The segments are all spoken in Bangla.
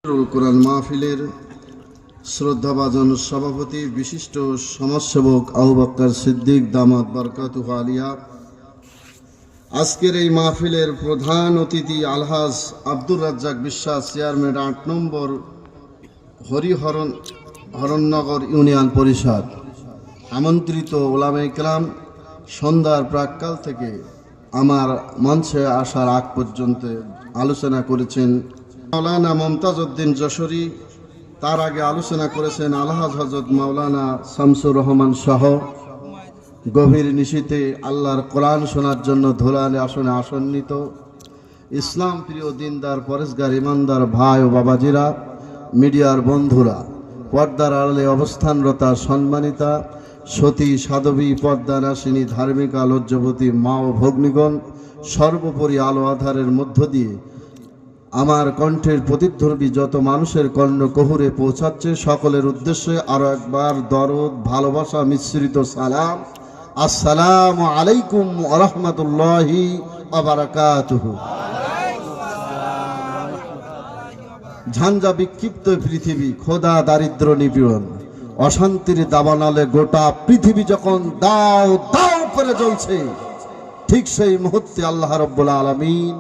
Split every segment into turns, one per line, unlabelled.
কোরআন মাহফিলের শ্রদ্ধাভাজন সভাপতি বিশিষ্ট সমাজসেবক আবু বকর সিদ্দিক দামাত বরকাতুহু আলিয়া, আজকের এই মাহফিলের প্রধান অতিথি আলহাজ আব্দুর রাজ্জাক বিশ্বাস, চেয়ারম্যান ৮ নম্বর হরণনগর ইউনিয়ন পরিষদ, আমন্ত্রিত ওলামায়ে কেরাম সন্ধ্যার প্রাক্কাল থেকে আমার মঞ্চে আসার আগ পর্যন্ত আলোচনা করেছেন মাওলানা মমতাজ উদ্দিন যশোরী। তার আগে আলোচনা করেছেন আলহাজ হযরত মাওলানা শামসুর রহমান সহ গভীর নিশীতে আল্লাহর কোরআন শোনার জন্য ধুলালে আসনে আসন্নিত ইসলাম প্রিয় দিনদার পরেশগার ইমানদার ভাই ও বাবাজিরা, মিডিয়ার বন্ধুরা, পর্দার আড়ালে অবস্থানরতা সম্মানিতা সতী সাধবী পদ্মানাশিনী ধার্মিকা লজ্জবতী মা ও ভগ্নীগণ, সর্বোপরি আলো আধারের মধ্য দিয়ে আমার কণ্ঠের প্রতিধ্বনি যত মানুষের কর্ণকুহরে পৌঁছাচ্ছে, সকলের উদ্দেশ্যে আরো একবার দরদ ভালোবাসা মিশ্রিত সালাম। আসসালামু আলাইকুম ওয়া রাহমাতুল্লাহি ওয়া বারাকাতুহু। ঝঞ্ঝা বিক্ষিপ্ত পৃথিবী, খোদা দারিদ্র নিপীড়ন অশান্তির দাবানলে গোটা পৃথিবী যখন দাও দাও করে জ্বলছে, ঠিক সেই মুহূর্তে আল্লাহ রাব্বুল আলামিন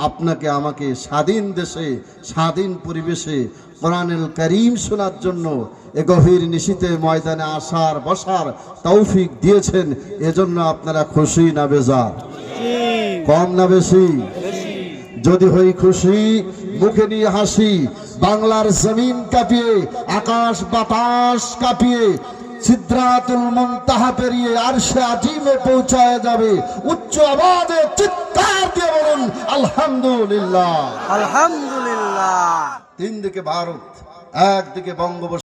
আপনাকে আমাকে স্বাধীন দেশে স্বাধীন পরিবেশে কোরআনুল কারীম শোনার জন্য এ গভীর নিশীতে ময়দানে আসার বসার তৌফিক দিয়েছেন। এজন্য আপনারা খুশি না বেজার? কম না বেশি? যদি হই খুশি, মুখে নিয়ে হাসি। বাংলার জমিন কাঁপিয়ে, আকাশ বাতাস কাঁপিয়ে, সিদরাতুল মুনতাহা পেরিয়ে আরশে আজিমে পৌঁছায় যাবে। উচ্চ আওয়াজে চিৎকার দিয়ে বলুন আলহামদুলিল্লাহ।
আলহামদুলিল্লাহ।
তিন দিকে ভারত, একদিকে বঙ্গোপসাগর।